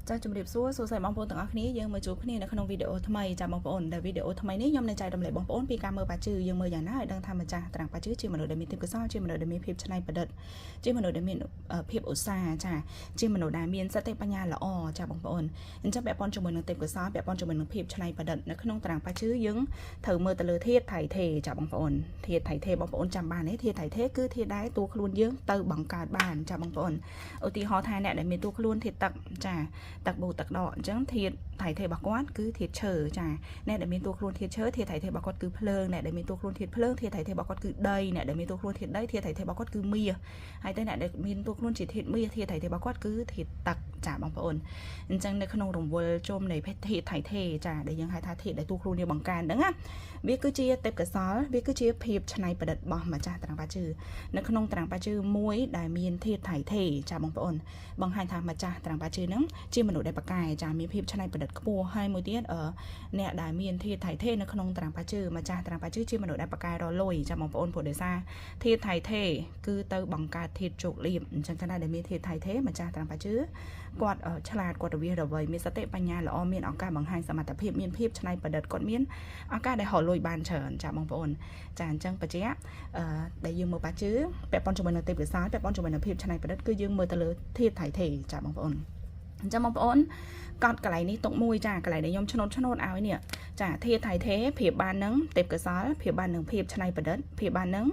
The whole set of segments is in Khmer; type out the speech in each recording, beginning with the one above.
ចាជំរាបសួរសួស្តីបងប្អូនទាំងអស់គ្នាយើងមើលជួបគ្នានៅក្នុងវីដេអូថ្មីចាបងប្អូនដែលវីដេអូថ្មីនេះខ្ញុំនឹងចែករំលែកបងប្អូនពីការមើលបាជឺយើងមើលយ៉ាងណាឲ្យដឹងថាម្ចាស់ត្រាំងបាជឺជាមនុស្សដែលមានទេពកោសល្យជាមនុស្សដែលមានភាពច្នៃប្រឌិតជាមនុស្សដែលមានភាពឧស្សាហ៍ចាជាមនុស្សដែលមានសតិបញ្ញាល្អចាបងប្អូនអញ្ចឹងពាក់ព័ន្ធជាមួយនឹងទេពកោសល្យពាក់ព័ន្ធជាមួយនឹងភាពច្នៃប្រឌិតនៅក្នុងត្រាំងបាជឺយើងត្រូវមើលទៅលើធាតុថៃថេចាបងប្អូនធាតុថៃថេបងប្អូនចាំបានទេធាតុថៃថេគឺធាតុដែលតួខ្លួនយើងទៅបង្កើតបានចាបងប្អូនឧទាហរណ៍ថាអ្នកដែលមានតួខ្លួនធាតុទឹកចាទឹកបូទឹកដកអញ្ចឹងធាតុថៃថេរបស់គាត់គឺធាតុឈើចាអ្នកដែលមានតួខ្លួនធាតុឈើធាតុថៃថេរបស់គាត់គឺភ្លើងអ្នកដែលមានតួខ្លួនធាតុភ្លើងធាតុថៃថេរបស់គាត់គឺដីអ្នកដែលមានតួខ្លួនធាតុដីធាតុថៃថេរបស់គាត់គឺមាសហើយតែអ្នកដែលមានតួខ្លួនជាធាតុមាសធាតុថៃថេរបស់គាត់គឺធាតុទឹកចាបងប្អូនអញ្ចឹងនៅក្នុងរង្វិលជុំនៃធាតុថៃថេចាដែលយើងហៅថាធាតុដែលតួខ្លួនយើងបង្កើនហ្នឹងណាវាគឺជាទេពកោសល្យវាគឺជាភាពច្នៃប្រឌិតរបស់ម្ចាស់ត្រាំងបាជឺនៅក្នុងត្រាំងបាជឺមួយដែលមានធាតុថៃថេចាបងប្អូនបង្ហាញថាម្ចាស់ត្រាំងបាជឺហ្នឹងជាមនុស្សដែលបកកាយចាមានភាពច្នៃប្រឌិតខ្ពស់ហើយមួយទៀតអ្នកដែលមានធាតុថៃថេនៅក្នុងត្រាំងបាជឺម្ចាស់ត្រាំងបាជឺជាមនុស្សដែលបកកាយរលុយចាបងប្អូនព្រោះដោយសារធាតុថៃថេគឺទៅបង្កើតធាតុជោគលៀបអញ្ចឹងកាលណាដែលមានធាតុថៃថេម្ចាស់ត្រាំងបាជឺគាត់ឆ្លាតគាត់រវារវៃមានសតិបញ្ញាល្អមានឱកាសបង្ហាញសមត្ថភាពមានភាពច្នៃប្រឌិតគាត់មានឱកាសដែលរលុយបានច្រើនចាបងប្អូនចាអញ្ចឹងបញ្ជាក់ដែលយើងមើលបាជឺពាក់ព័ន្ធជាមួយនឹងទេពកោសល្យពាក់ព័ន្ធជាមួយនឹងភាពច្នៃប្រឌិតគឺយើងមើលទៅលើធាតុថៃថេចាបងប្អូនអញ្ចឹងបងប្អូនកត់កន្លែងនេះទុកមួយចាកន្លែងដែលខ្ញុំឆ្នោតឲ្យនេះចាធាតុថៃថេភាពបាននឹងទេពកោសល្យភាពបាននឹងភាពច្នៃប្រឌិតភាពបាននឹង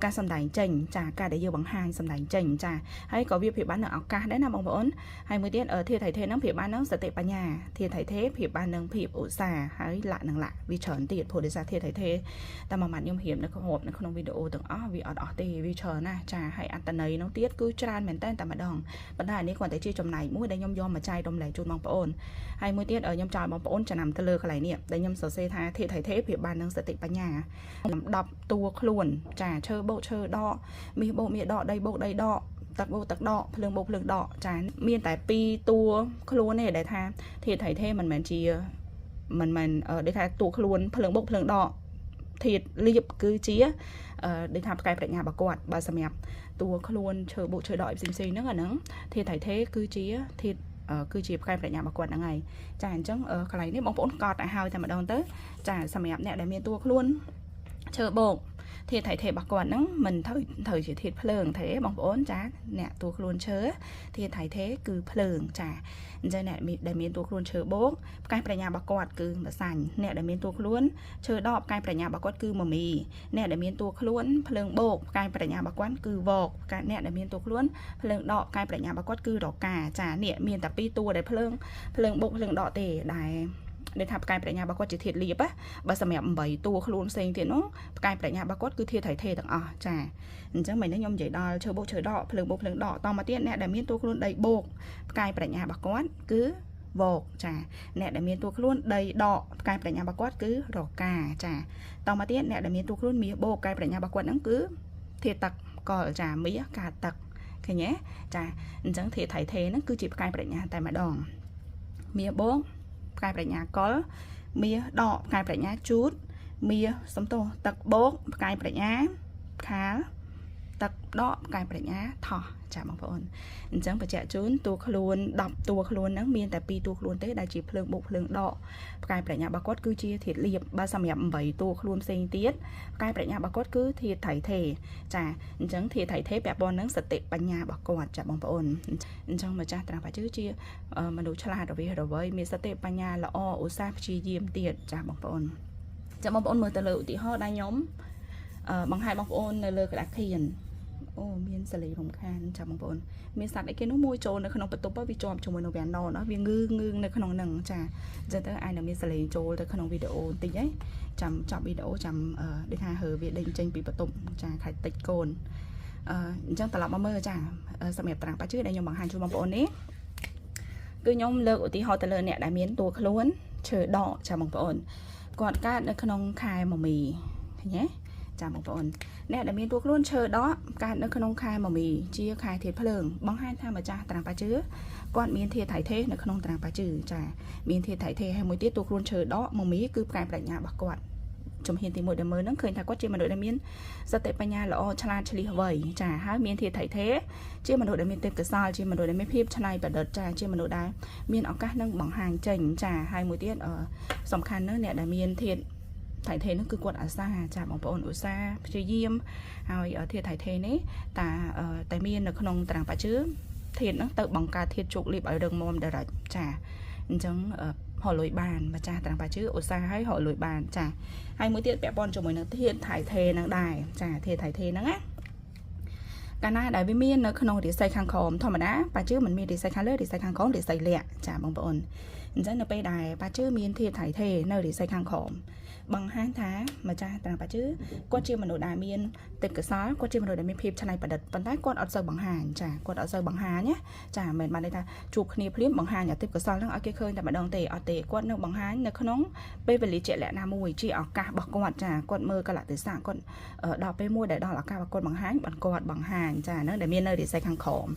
ការសម្ដែងចេញចាការដែលយើងបង្ហាញសម្ដែងចេញចាហើយក៏វាភាពបាននឹងឱកាសដែរណាបងប្អូនហើយមួយទៀតធាតុថៃថេនឹងភាពបាននឹងសតិបញ្ញាធាតុថៃថេភាពបាននឹងភាពឧស្សាហ៍ហើយលក្ខនឹងលក្ខវាច្រើនទៀតព្រោះដោយសារធាតុថៃថេតែមួយម៉ាត់ខ្ញុំរៀបនៅក្នុងវីដេអូទាំងអស់វាអត់អស់ទេវាច្រើនណាស់ចាហើយអត្តន័យនោះទៀតគឺច្រើនមែនតើតែម្ដងប៉ុន្តែនេះគ្រាន់តែជាចំណែកមួយដែលខ្ញុំយកមកចែករំលែកជូនបងប្អូនហើយមួយទៀតខ្ញុំចង់ឲ្យបងប្អូនចំណាំទៅលើកន្លែងនេះដែលខ្ញុំសរសេរថាធាតុថៃថេភាពបាននឹងសតិបញ្ញា10តួខ្លួនចាឈើបូកឈើដកមាសបូកមាសដកដីបូកដីដកទឹកបូកទឹកដកភ្លើងបូកភ្លើងដកចាមានតែ2តួខ្លួនទេដែលថាធាតុថៃថេមិនមែនដូចថាតួខ្លួនភ្លើងបូកភ្លើងដកធាតុលៀបគឺជាដូចថាផ្កាយប្រាជ្ញារបស់គាត់បើសម្រាប់តួខ្លួនឈើបូកឈើដកផ្សេងៗហ្នឹងអាហ្នឹងធាតុថៃថេគឺជាធាតុគឺជាផ្កាយប្រាជ្ញារបស់គាត់ហ្នឹងហើយចាអញ្ចឹងកន្លែងនេះបងប្អូនកត់ឲ្យហើយតែម្ដងទៅចាសម្រាប់អ្នកដែលមានតួខ្លួនឈើបូកធាតុថៃថេរបស់គាត់ហ្នឹងមិនត្រូវជាធាតុភ្លើងទេបងប្អូនចាអ្នកតួខ្លួនឈើធាតុថៃថេគឺភ្លើងចាអញ្ចឹងអ្នកដែលមានតួខ្លួនឈើបូកផ្កាយប្រាជ្ញារបស់គាត់គឺម្សាញ់អ្នកដែលមានតួខ្លួនឈើដកផ្កាយប្រាជ្ញារបស់គាត់គឺមមីអ្នកដែលមានតួខ្លួនភ្លើងបូកផ្កាយប្រាជ្ញារបស់គាត់គឺវកអ្នកដែលមានតួខ្លួនភ្លើងដកផ្កាយប្រាជ្ញារបស់គាត់គឺរកាចានេះមានតែ2តួដែលភ្លើងបូកភ្លើងដកទេដែលថាផ្កាយប្រាជ្ញារបស់គាត់ជាធាតុលៀបបើសម្រាប់8តួខ្លួនផ្សេងទៀតនោះផ្កាយប្រាជ្ញារបស់គាត់គឺធាតុថៃថេទាំងអស់ចាអញ្ចឹងមិនខ្ញុំនិយាយដល់ឈើបូកឈើដកភ្លើងបូកភ្លើងដកតមកទៀតអ្នកដែលមានតួខ្លួនដីបូកផ្កាយប្រាជ្ញារបស់គាត់គឺវកចាអ្នកដែលមានតួខ្លួនដីដកផ្កាយប្រាជ្ញារបស់គាត់គឺរកាចាតមកទៀតអ្នកដែលមានតួខ្លួនមាសបូកផ្កាយប្រាជ្ញារបស់គាត់ហ្នឹងគឺធាតុទឹកកលចាមាសកាទឹកឃើញទេចាអញ្ចឹងធាតុថៃថេហ្នឹងគឺជាផ្កាយប្រាជ្ញាតែម្ដងមាសបូកផ្កាយប្រាជ្ញាកលមាសដកផ្កាយប្រាជ្ញាជូតមាសសំទោសទឹកបូកផ្កាយប្រាជ្ញាខាលទឹកដកផ្កាយប្រាជ្ញាថោះចាបងប្អូនអញ្ចឹងបញ្ជាក់ជូនតួខ្លួន10តួខ្លួនហ្នឹងមានតែ2តួខ្លួនទេដែលជាភ្លើងបូកភ្លើងដកផ្កាយប្រាជ្ញារបស់គាត់គឺជាធាតុលៀបបើសម្រាប់8តួខ្លួនផ្សេងទៀតផ្កាយប្រាជ្ញារបស់គាត់គឺធាតុថៃថេចាអញ្ចឹងធាតុថៃថេពាក់ព័ន្ធនឹងសតិបញ្ញារបស់គាត់ចាបងប្អូនអញ្ចឹងម្ចាស់ត្រាំងបាជឺជាមនុស្សឆ្លាតរវារវៃមានសតិបញ្ញាល្អឧស្សាហ៍ព្យាយាមទៀតចាបងប្អូនចាបងប្អូនមើលទៅលើឧទាហរណ៍ដែលខ្ញុំបង្ហាញបងប្អូននៅលើក្តារខៀនអូមានសលេងរំខានចាបងប្អូនមានសត្វអីគេនោះមួយចូលនៅក្នុងបន្ទប់វាជាប់ជាមួយនឹងវាណណាវាងឺនៅក្នុងហ្នឹងចាអញ្ចឹងទៅអាចនឹងមានសលេងចូលទៅក្នុងវីដេអូបន្តិចហ៎ចាំចប់វីដេអូចាំដូចថាហើវាដេញចេញពីបន្ទប់ចាខែតិចកូនអញ្ចឹងត្រឡប់មកមើលចាសម្រាប់ត្រាំងបាជឺដែលខ្ញុំបង្ហាញជូនបងប្អូននេះគឺខ្ញុំលើកឧទាហរណ៍ទៅលើអ្នកដែលមានតួខ្លួនឈើដកចាបងប្អូនគាត់កើតនៅក្នុងខែមមីឃើញទេចាបងប្អូនអ្នកដែលមានតួខ្លួនឈើដកកើតនៅក្នុងខែមមីជាខែធាតុភ្លើងបង្ហាញថាម្ចាស់ត្រាំងបាជឺគាត់មានធាតុថៃថេនៅក្នុងត្រាំងបាជឺចាមានធាតុថៃថេហើយមួយទៀតតួខ្លួនឈើដកមមីគឺផ្កាយប្រាជ្ញារបស់គាត់ ជំហានទី1ដែលមើលហ្នឹងឃើញថាគាត់ជាមនុស្សដែលមានសតិបញ្ញាល្អឆ្លាតឆ្លៀសវៃចាហើយមានធាតុថៃថេជាមនុស្សដែលមានទេពកោសល្យជាមនុស្សដែលមានភាពច្នៃប្រឌិតចាជាមនុស្សដែលមានឱកាសនឹងបង្ហាញចេញចាហើយមួយទៀតសំខាន់ណាស់អ្នកដែលមានធាតុថៃថេនោះគឺគាត់អាសាចាបងប្អូនឧស្សាហ៍ព្យាយាមហើយធាតុថៃថេនេះតែមាននៅក្នុងតារាងបាជឿធាតុហ្នឹងទៅបង្កើតធាតុជោគលាភឲ្យរឹងមាំដរិចចាអញ្ចឹងហៅលុយបានម្ចាស់តារាងបាជឿឧស្សាហ៍ឲ្យហៅលុយបានចាហើយមួយទៀតពាក់ព័ន្ធជាមួយនឹងធាតុថៃថេហ្នឹងដែរចាធាតុថៃថេហ្នឹងណាកាលណាដែលវាមាននៅក្នុងរាសីខាងក្រោមធម្មតាបាជឿមិនមានរាសីខាងលើរាសីខាងក្រោមរាសីលាក់ចាបងប្អូនអញ្ចឹងនៅពេលដែលបាជឿមានធាតុថៃថេនៅរាសីខាងក្រោមបង្ហាញថាម្ចាស់តារាងបាជឿគាត់ជាមនុស្សដែលមានទេពកោសល្យគាត់ជាមនុស្សដែលមានភាពច្នៃប្រឌិតប៉ុន្តែគាត់អត់សូវបង្ហាញចាគាត់អត់សូវបង្ហាញណាចាមិនមែនបានន័យថាជួបគ្នាភ្លាមបង្ហាញទេពកោសល្យហ្នឹងឲ្យគេឃើញតែម្ដងទេអត់ទេគាត់នៅបង្ហាញនៅក្នុងពេលវេលាជាក់លាក់ណាមួយជាឱកាសរបស់គាត់ចាគាត់មើលកលៈទេសៈគាត់ដល់ពេលមួយដែលដល់ឱកាសរបស់គាត់បង្ហាញគាត់បង្ហាញចាហ្នឹងដែលមាននៅរាសីខាងក្រោម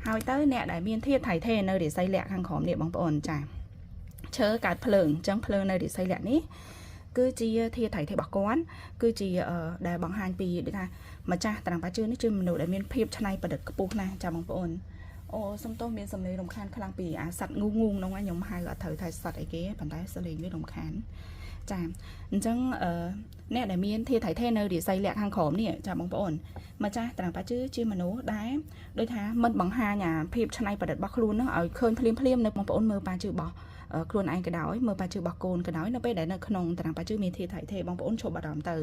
ហើយទៅអ្នកដែលមានធាតុថៃថេនៅរាសីលាក់ខាងក្រោមនេះបងប្អូនចាឈើកើតភ្លើងអញ្ចឹងភ្លើងនៅរាសីលាក់នេះគឺជាធាតុថៃថេរបស់គាត់គឺជាដែលបង្ហាញពីដូចថាម្ចាស់តារាងបាជឿនេះជាមនុស្សដែលមានភាពច្នៃប្រឌិតខ្ពស់ណាស់ចាបងប្អូនអូសុំទោសមានសំឡេងរំខានខ្លាំងពីអាសត្វងូងហ្នឹងខ្ញុំហៅអត់ត្រូវថាសត្វអីគេប៉ុន្តែសំឡេងវារំខានចាអញ្ចឹងអ្នកដែលមានធាតុថៃថេនៅរាសីលាក់ខាងក្រោមនេះចាបងប្អូនម្ចាស់តារាងបាជឿជាមនុស្សដែលដូចថាមិនបង្ហាញអាភាពច្នៃប្រឌិតរបស់ខ្លួនហ្នឹងឲ្យឃើញភ្លាមនៅបងប្អូនមើលបាជឿរបស់ខ្លួនឯងក៏ដោយមើលបាជឿរបស់កូនក៏ដោយនៅពេលដែលនៅក្នុងតារាងបាជឿមានធាតុថៃថេបងប្អូនឈប់បារម្ភទៅ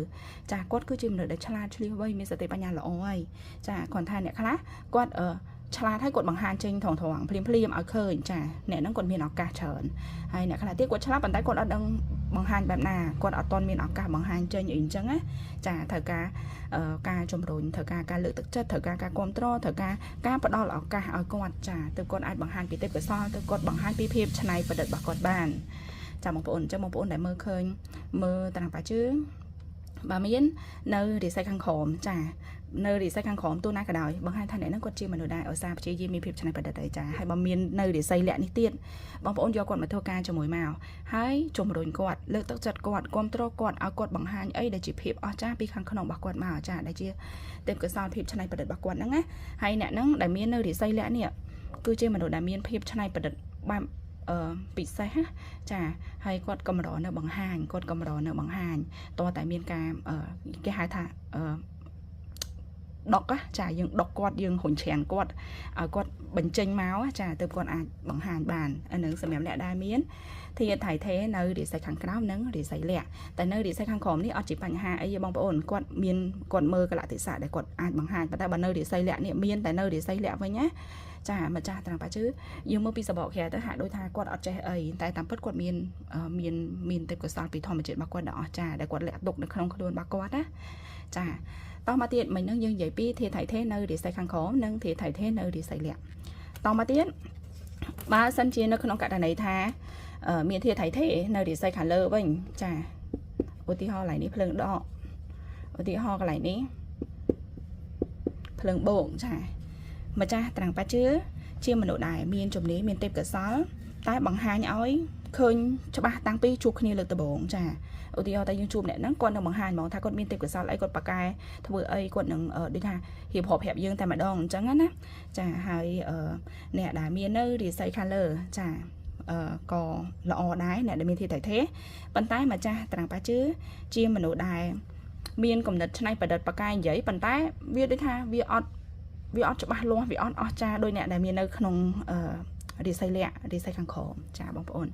ចាគាត់គឺជាមនុស្សដែលឆ្លាតឆ្លៀសវៃមានសតិបញ្ញាល្អហើយចាគ្រាន់ថាអ្នកខ្លះគាត់ឆ្លាតហើយគាត់បង្ហាញចេញត្រង់ភ្លាមឲ្យឃើញចាអ្នកហ្នឹងគាត់មានឱកាសច្រើនហើយអ្នកខ្លះទៀតគាត់ឆ្លាតប៉ុន្តែគាត់អត់ដឹងបង្ហាញបែបណាគាត់អត់ទាន់មានឱកាសបង្ហាញចេញអីអញ្ចឹងណាចាត្រូវការជំរុញត្រូវការលើកទឹកចិត្តត្រូវការគ្រប់គ្រងត្រូវការផ្ដល់ឱកាសឲ្យគាត់ចាទើបគាត់អាចបង្ហាញពីទេពកោសល្យទើបគាត់បង្ហាញពីភាពច្នៃប្រឌិតរបស់គាត់បានចាបងប្អូនអញ្ចឹងបងប្អូនដែលមើលឃើញមើលតារាងបាជឿបើមាននៅរាសីខាងក្រោមចានៅរាសីខាងក្រោមទូណាក៏ដោយបង្ហាញថាអ្នកហ្នឹងគាត់ជាមនុស្សដែលឧស្សាហ៍ព្យាយាមមានភាពច្នៃប្រឌិតអីចាហើយបើមាននៅរាសីលាក់នេះទៀតបងប្អូនយកគាត់មកធ្វើការជាមួយមកហើយជំរុញគាត់លើកទឹកចិត្តគាត់គ្រប់គ្រងគាត់ឲ្យគាត់បង្ហាញអីដែលជាភាពអស្ចារ្យពីខាងក្នុងរបស់គាត់មកចាដែលជាទេពកោសល្យភាពច្នៃប្រឌិតរបស់គាត់ហ្នឹងណាហើយអ្នកហ្នឹងដែលមាននៅរាសីលាក់នេះគឺជាមនុស្សដែលមានភាពច្នៃប្រឌិតបែបពិសេសចាហើយគាត់កម្រនៅបង្ហាញតើតែមានការគេហៅថាដកចាយើងដកគាត់យើងរុញច្រានគាត់ឲ្យគាត់បញ្ចេញមកចាទើបគាត់អាចបង្ហាញបានអានឹងសម្រាប់អ្នកដែលមានធាតុថៃថេនៅរាសីខាងក្រោមនិងរាសីលាក់តែនៅរាសីខាងក្រោមនេះអត់ជាបញ្ហាអីទេបងប្អូនគាត់មើលកលៈទេសៈដែលគាត់អាចបង្ហាញប៉ុន្តែបើនៅរាសីលាក់នេះមានតែនៅរាសីលាក់វិញណាចាម្ចាស់តារាងបាជឿយើងមើលពីសបកក្រៅទៅហាក់ដូចថាគាត់អត់ចេះអីតែតាមពិតគាត់មានទេពកោសល្យពីធម្មជាតិរបស់គាត់ដ៏អស្ចារ្យដែលគាត់លាក់ទុកនៅក្នុងខ្លួនរបស់គាត់ណាចាតមកទៀតមិញហ្នឹងយើងនិយាយពីធាតុថៃថេនៅរាសីខាងក្រោមនិងធាតុថៃថេនៅរាសីលាក់តមកទៀតបើសិនជានៅក្នុងករណីថាមានធាតុថៃថេនៅរាសីខាងលើវិញចាឧទាហរណ៍កន្លែងនេះភ្លើងដកឧទាហរណ៍កន្លែងនេះភ្លើងបូកចាម្ចាស់តារាងបាជឿជាមនុស្សដែលមានជំនាញមានទេពកោសល្យតែបង្ហាញឲ្យឃើញច្បាស់តាំងពីជួបគ្នាលើកដំបូងចាឧទាហរណ៍តែយើងជួបអ្នកហ្នឹងគាត់នឹងបង្ហាញហ្មងថាគាត់មានទេពកោសល្យអីគាត់ប៉ាកែធ្វើអីគាត់នឹងដូចថារៀបរាប់ប្រាប់យើងតែម្ដងអញ្ចឹងណាចាហើយអ្នកដែលមាននៅរាសីខាងលើចាក៏ល្អដែរអ្នកដែលមានធាតុថៃថេប៉ុន្តែម្ចាស់តារាងបាជឿជាមនុស្សដែលមានគំនិតច្នៃប្រឌិតប៉ាកែនិយាយប៉ុន្តែវាដូចថាវាអត់ច្បាស់លាស់វាអត់អស្ចារ្យដោយអ្នកដែលមាននៅក្នុងរាសីលាក់រាសីខាងក្រោមចាបងប្អូន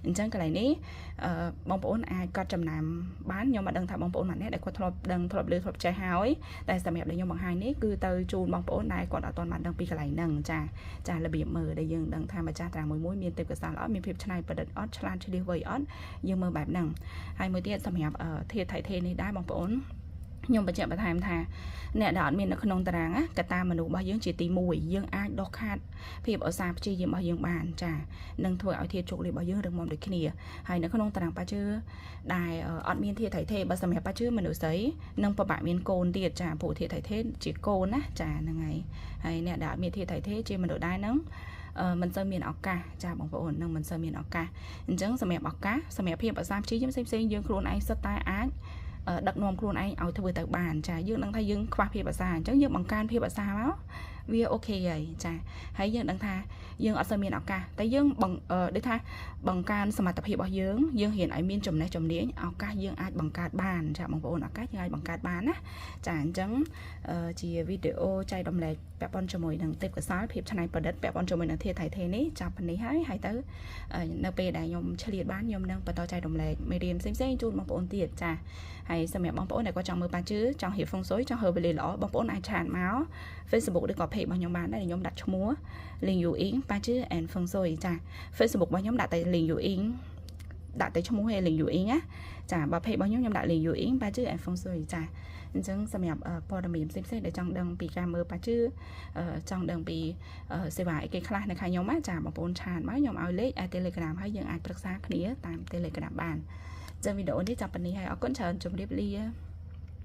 អញ្ចឹងកន្លែងនេះបងប្អូនអាចកត់ចំណាំបានខ្ញុំមិនដឹងថាបងប្អូនម្នាក់ដែលគាត់ធ្លាប់ដឹងធ្លាប់លឺធ្លាប់ចេះហើយតែសម្រាប់ដែលខ្ញុំបង្ហាញនេះគឺទៅជូនបងប្អូនដែលគាត់អត់ទាន់បានដឹងពីកន្លែងហ្នឹងចារបៀបមើលដែលយើងដឹងថាម្ចាស់តារាងមួយមានទេពកោសល្យអត់មានភាពច្នៃប្រឌិតអត់ឆ្លាតឆ្លៀសវៃអត់យើងមើលបែបហ្នឹងហើយមួយទៀតសម្រាប់ធាតុថៃថេនេះដែរបងប្អូនខ្ញុំបញ្ជាក់បន្ថែមថាអ្នកដែលអត់មាននៅក្នុងតារាងកត្តាមនុស្សរបស់យើងជាទី1យើងអាចដកខាត់ភាពឧស្សាហ៍ព្យាយាមរបស់យើងបានចានឹងធ្វើឲ្យធាតុជោគលាភរបស់យើងរឹងមាំដូចគ្នាហើយនៅក្នុងតារាងបាជឿដែលអត់មានធាតុថៃថេបើសម្រាប់បាជឿមនុស្សស្រីនឹងពិបាកមានកូនទៀតចាព្រោះធាតុថៃថេជាកូនណាចាហ្នឹងហើយអ្នកដែលអត់មានធាតុថៃថេជាមនុស្សដែរហ្នឹងមិនសូវមានឱកាសចាបងប្អូននឹងមិនសូវមានឱកាសអញ្ចឹងសម្រាប់ឱកាសសម្រាប់ភាពឧស្សាហ៍ព្យាយាមផ្សេងយើងខ្លួនឯងសិតតែអាច đặc nôm khuôn anh ao thay từ bàn chả dương đang thay dương khoa phê bà xa chắc dương bằng can phê bà xa máu vì ok vậy chả hãy dương đang tha dương ở sân miền ọc ca tại dương bằng để tha bằng can sầm tập hiệp bảo dương hiện ở miền trồng này trồng đĩa ọc ca dương ai bằng card bàn chả bằng bộ ọc ca ai bằng card bàn á chả trắng chỉ video chạy đồng lệ bẹp con cho mồi đằng tiếp cái sáu hiệp này bật đất bẹp con cho mồi đằng thiệt thải thế ní chả phần này hay tới nợ về đại nhom chơi liệt bán nhom đang bật to chạy đồng lệ mày điềm xem chun bằng bộ tiền chả hay xem mẹ bóng bổ này có trong mưa ba chứ trong hiệp phong suối trong hơi bị lỏ bóng bổ này tràn máu Facebook được có phê bao nhóm bán đây là nhóm đặt cho múa liền dụ yến ba chứ and phong suối chả Facebook bao nhóm đặt tại liền dụ yến đặt tại trong múa hay liền dụ yến á chả bảo phê bao nhóm đặt liền dụ yến ba chứ and phong suối chả chẳng xem mẹ po đầm mềm xem để trong đằng bị cam mưa ba chứ trong đằng bị xe vải cái khai này khai nhóm á chả bóng bổ tràn máu nhóm ao lấy Telegram hay những ai thực xa kiaតាម Telegram បាន video នេះចាប់ពីនេះហើយអរគុណច្រើនជម្រាបលា